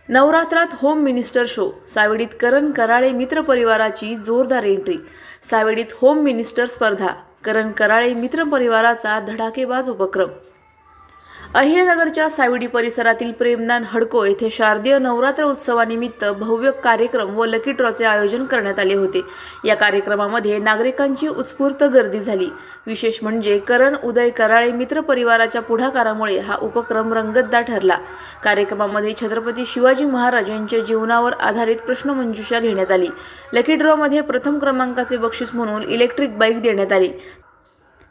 नवरात्रात home minister show, सावेडीत करण कराळे मित्र परिवाराची जोरदार एंट्री. सावेडीत होम मिनिस्टर स्पर्धा, करण कराळे मित्र परिवाराचा धडाकेबाज उपक्रम. अहिल्यानगरच्या सावेडी परिसरातील प्रेमदान हडको येथे शारदीय नवरात्र उत्सवानिमित्त भव्य कार्यक्रम व लकी ड्रॉचे आयोजन करण्यात आले होते. या कार्यक्रमामध्ये नागरिकांची उत्स्फूर्त गर्दी झाली. विशेष म्हणजे करण उदय कराळे मित्र परिवाराच्या पुढाकारामुळे हा उपक्रम रंगतदार ठरला. कार्यक्रमामध्ये छत्रपती शिवाजी महाराज यांच्या जीवनावर आधारित प्रश्नमंजुषा घेण्यात आली. लकी ड्रॉमध्ये प्रथम क्रमांकाचे बक्षीस म्हणून इलेक्ट्रिक बाईक देण्यात आली,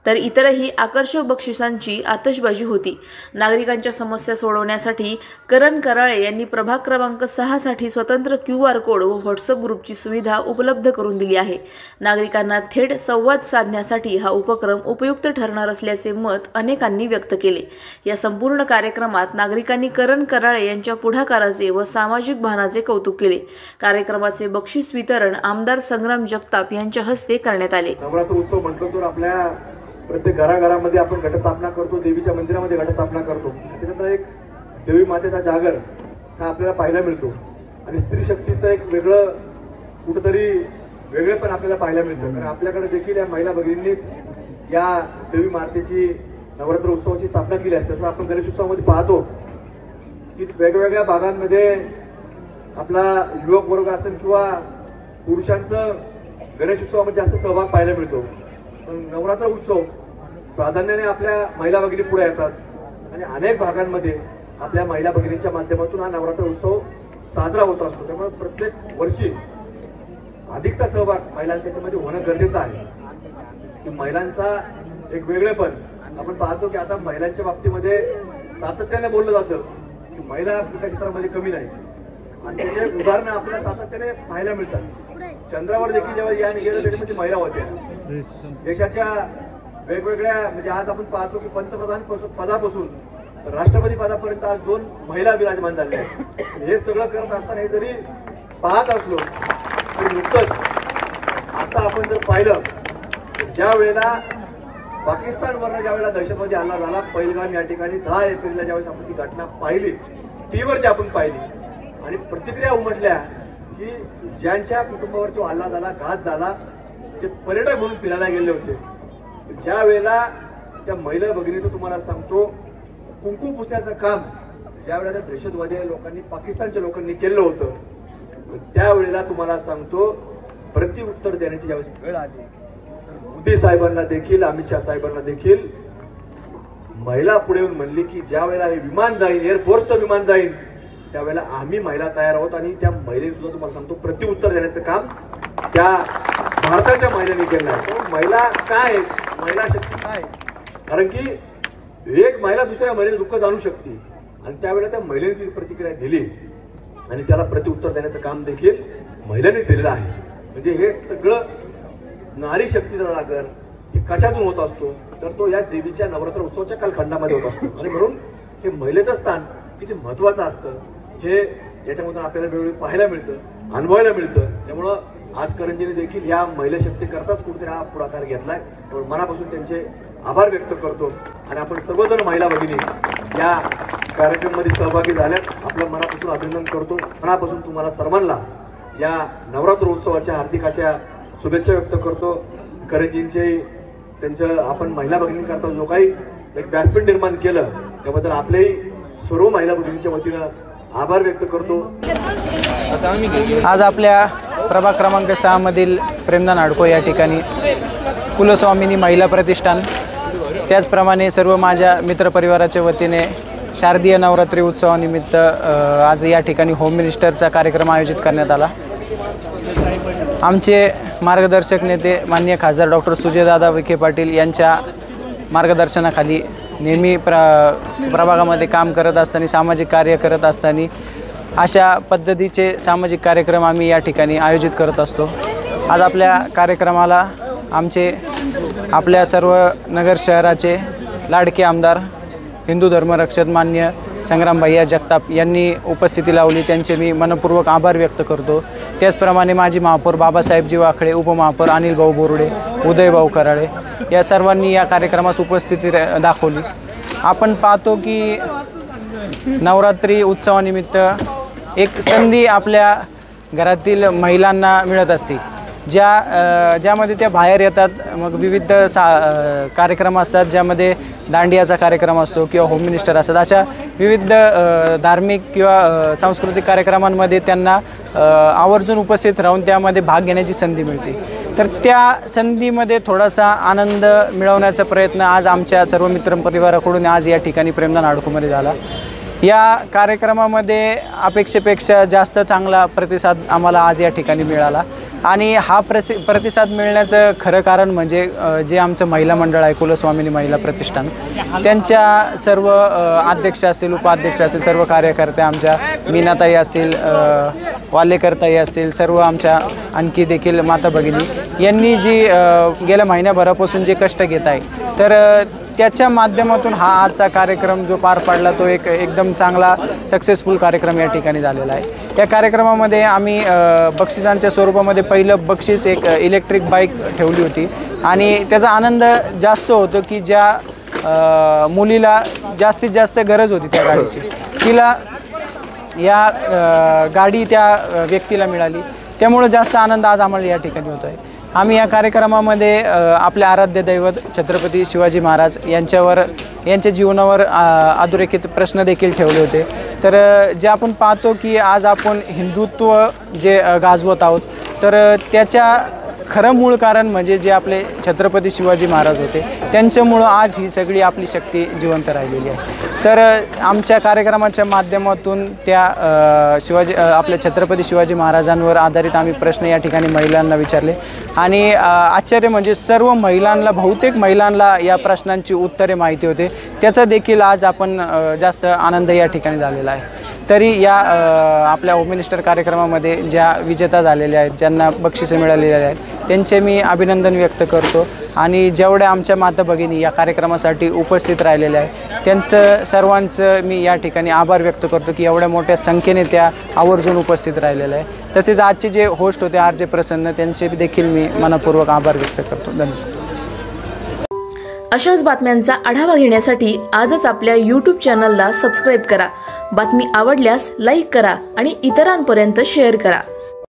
तर इतरही आकर्षक बक्षिसांची आतषबाजी होती. नागरिकांच्या समस्या सोडवण्यासाठी करण कराळे यांनी प्रभाग क्रमांक 6 साठी स्वतंत्र QR कोड व व्हॉट्सअप ग्रुपची सुविधा उपलब्ध करून दिली आहे. नागरिकांना थेट संवाद साधण्यासाठी हा उपक्रम उपयुक्त ठरणार असल्याचे मत अनेकांनी व्यक्त केले. या संपूर्ण कार्यक्रमात नागरिकांनी करण कराळे यांच्या पुढाकाराचे व सामाजिक भानाचे कौतुक केले. कार्यक्रमाचे बक्षीस वितरण आमदार संग्राम जगताप यांच्या हस्ते करण्यात आले. नवरात्र उत्सव म्हटलं तर आपल्या प्रत्येक घराघरामध्ये आपण घटस्थापना करतो, देवीच्या मंदिरामध्ये घटस्थापना करतो. त्याच्यात एक देवी मातेचा जागर हा आपल्याला पाहायला मिळतो आणि स्त्री शक्तीचं एक वेगळं कुठंतरी वेगळेपण आपल्याला पाहायला मिळतं. कारण आपल्याकडे देखील या महिला भगिनींनीच या देवी मातेची नवरात्र उत्सवाची स्थापना केली असते. जसं आपण गणेश उत्सवामध्ये पाहतो की वेगवेगळ्या भागांमध्ये आपला युवक वर्ग असेल किंवा पुरुषांचं गणेश उत्सवामध्ये जास्त सहभाग पाहायला मिळतो. पण नवरात्र उत्सव प्राधान्याने आपल्या महिला भगिनी पुढे येतात आणि अनेक भागांमध्ये आपल्या महिला भगिनींच्या माध्यमातून हा नवरात्र उत्सव साजरा होत असतो. त्यामुळे प्रत्येक वर्षी अधिकचा सहभाग महिलांच्या याच्यामध्ये होणं गरजेचं आहे. की महिलांचा एक वेगळेपण आपण पाहतो की आता महिलांच्या बाबतीमध्ये सातत्याने बोललं जातं की महिला कुठल्या क्षेत्रामध्ये कमी नाही आणि त्याचे उदाहरणं आपल्याला सातत्याने पाहायला मिळतात. चंद्रावर देखील जेव्हा या गेलं त्याच्यामध्ये महिला होत्या. देशाच्या वेगवेगळ्या म्हणजे आज आपण पाहतो की पंतप्रधान पदापासून राष्ट्रपती पदापर्यंत आज 2 महिला विराजमान झाल्या आहेत. हे सगळं करत असताना हे जरी पाहत असलो तरी नुकतंच आता आपण जर पाहिलं तर ज्या वेळेला पाकिस्तानवरनं ज्यावेळेला दहशतवादी हल्ला झाला पहिलगाम या ठिकाणी 10 एप्रिलला ज्यावेळेस आपण ती घटना पाहिली, टीव्हीवरती आपण पाहिली आणि प्रतिक्रिया उमटल्या की ज्यांच्या कुटुंबावर तो हल्ला झाला, घात झाला, ते पर्यटक म्हणून फिरायला गेले होते. ज्या वेळेला त्या महिला भगिनीचं तुम्हाला सांगतो कुंकू पुसण्याचं काम ज्या वेळेला त्या दहशतवादी लोकांनी पाकिस्तानच्या लोकांनी केलं होतं, त्यावेळेला तुम्हाला सांगतो प्रतिउत्तर देण्याची ज्यावेळेस वेळ आली तर मोदी साहेबांना देखील, अमित शाह साहेबांना देखील महिला पुढे येऊन म्हणली की ज्या वेळेला हे विमान जाईल, एअरफोर्सचं विमान जाईल, त्यावेळेला आम्ही महिला तयार आहोत आणि त्या महिलेने सुद्धा तुम्हाला सांगतो प्रतिउत्तर देण्याचं काम त्या भारताच्या महिलांनी केलं आहे. महिला काय, महिला शक्ती काय, कारण की एक महिला दुसऱ्या महिलेचं दुःख जाणू शकते आणि त्यावेळेला त्या महिलेने ती प्रतिक्रिया दिली आणि त्याला प्रतिउत्तर देण्याचं काम देखील महिलांनी दिलेलं आहे. म्हणजे हे सगळं नारी शक्तीचा जागर हे कशातून होत असतो तर तो या देवीच्या नवरात्र उत्सवाच्या कालखंडामध्ये होत असतो आणि म्हणून हे महिलेचं स्थान किती महत्वाचं असतं हे याच्यामधून आपल्याला वेळोवेळी पाहायला मिळतं, अनुभवायला मिळतं. त्यामुळं आज करणजीने देखील या महिला शक्ती करताच कुठेतरी हा पुढाकार घेतलाय. त्यामुळे मनापासून त्यांचे आभार व्यक्त करतो आणि आपण सर्वजण महिला भगिनी या कार्यक्रमामध्ये सहभागी झाल्यात आपलं मनापासून अभिनंदन करतो. मनापासून तुम्हाला सर्वांना या नवरात्र उत्सवाच्या हार्दिकाच्या शुभेच्छा व्यक्त करतो. करणजींचे त्यांचं आपण महिला भगिनींकरता जो काही एक व्यासपीठ निर्माण केलं त्याबद्दल आपलेही सर्व महिला भगिनींच्या वतीनं आभार व्यक्त करतो. आज आपल्या प्रभाग क्रमांक 6 मधील प्रेमदान हडको या ठिकाणी कुलस्वामिनी महिला प्रतिष्ठान, त्याचप्रमाणे सर्व माझ्या मित्रपरिवाराच्या वतीने शारदीय नवरात्री उत्सवानिमित्त आज या ठिकाणी होम मिनिस्टरचा कार्यक्रम आयोजित करण्यात आला. आमचे मार्गदर्शक नेते माननीय खासदार डॉक्टर सुजयदादा विखे पाटील यांच्या मार्गदर्शनाखाली नेहमी प्रभागामध्ये काम करत असताना, सामाजिक कार्य करत असताना अशा पद्धतीचे सामाजिक कार्यक्रम आम्ही या ठिकाणी आयोजित करत असतो. आज आपल्या कार्यक्रमाला आपल्या सर्व नगर शहराचे लाडके आमदार, हिंदू धर्मरक्षक मान्य संग्राम भैया जगताप यांनी उपस्थिती लावली, त्यांचे मी मनपूर्वक आभार व्यक्त करतो. त्याचप्रमाणे माजी महापौर बाबासाहेबजी वाखळे, उपमहापौर अनिल भाऊ बोरुडे, उदय भाऊ कराळे या सर्वांनी या कार्यक्रमास उपस्थिती दाखवली. आपण पाहतो की नवरात्री उत्सवानिमित्त एक संधी आपल्या घरातील महिलांना मिळत असते, ज्यामध्ये त्या बाहेर येतात. मग विविध कार्यक्रम असतात, ज्यामध्ये दांडियाचा कार्यक्रम असतो किंवा होम मिनिस्टर असतात. अशा विविध धार्मिक किंवा सांस्कृतिक कार्यक्रमांमध्ये त्यांना आवर्जून उपस्थित राहून त्यामध्ये भाग घेण्याची संधी मिळते. तर त्या संधीमध्ये थोडासा आनंद मिळवण्याचा प्रयत्न आज आमच्या सर्व मित्रपरिवाराकडून आज या ठिकाणी प्रेमदान हडकोमध्ये झाला. या कार्यक्रमामध्ये अपेक्षेपेक्षा जास्त चांगला प्रतिसाद आम्हाला आज या ठिकाणी मिळाला. आणि हा प्रतिसाद मिळण्याचं खरं कारण म्हणजे जे आमचं महिला मंडळ आहे कुलस्वामिनी महिला प्रतिष्ठान, त्यांच्या सर्व अध्यक्ष असतील, उपाध्यक्ष असतील, सर्व कार्यकर्त्या आमच्या मीनाताई असतील, वालेकरताई असतील, सर्व आमच्या आणखी देखील माता भगिनी यांनी जी गेल्या महिन्याभरापासून जे कष्ट घेत आहे, तर त्याच्या माध्यमातून हा आजचा कार्यक्रम जो पार पाडला तो एकदम चांगला सक्सेसफुल कार्यक्रम या ठिकाणी झालेला आहे. या कार्यक्रमामध्ये आम्ही बक्षिसांच्या स्वरूपामध्ये पहिलं बक्षीस एक इलेक्ट्रिक बाईक ठेवली होती आणि त्याचा आनंद जास्त होतो की ज्या मुलीला जास्तीत जास्त गरज होती त्या गाडीची, तिला या गाडी त्या व्यक्तीला मिळाली. त्यामुळे जास्त आनंद आज आम्हाला या ठिकाणी होतो आहे. आम्ही या कार्यक्रमामध्ये आपले आराध्य दैवत छत्रपती शिवाजी महाराज यांच्या जीवनावर अधोरेखित प्रश्न देखील ठेवले होते. तर जे आपण पाहतो की आज आपण हिंदुत्व जे गाजवत आहोत, तर त्याच्या खरं मूळ कारण म्हणजे जे आपले छत्रपती शिवाजी महाराज होते, त्यांच्यामुळं आज ही सगळी आपली शक्ती जिवंत राहिलेली आहे. तर आमच्या कार्यक्रमाच्या माध्यमातून त्या आपल्या छत्रपती शिवाजी महाराजांवर आधारित आम्ही प्रश्न या ठिकाणी महिलांना विचारले आणि आश्चर्य म्हणजे सर्व महिलांना, बहुतेक महिलांना या प्रश्नांची उत्तरे माहिती होते. त्याचा देखील आज आपण जास्त आनंद या ठिकाणी झालेला आहे. तरी या आपल्या होम मिनिस्टर कार्यक्रमामध्ये ज्या विजेता झालेल्या आहेत, ज्यांना बक्षिसे मिळालेली आहेत, त्यांचे मी अभिनंदन व्यक्त करतो. आणि जेवढ्या आमच्या माता भगिनी या कार्यक्रमासाठी उपस्थित राहिलेल्या आहेत, त्यांचं सर्वांचं मी या ठिकाणी आभार व्यक्त करतो की एवढ्या मोठ्या संख्येने त्या आवर्जून उपस्थित राहिलेल्या आहे. तसेच आजचे जे होस्ट होते RJ प्रसन्न, त्यांचे देखील मी मनपूर्वक आभार व्यक्त करतो. धन्यवाद. अशाच बातम्यांचा आढावा घेण्यासाठी आजच आपल्या YouTube चॅनलला सबस्क्राईब करा. बातमी आवडल्यास लाईक करा आणि इतरांपर्यंत शेअर करा.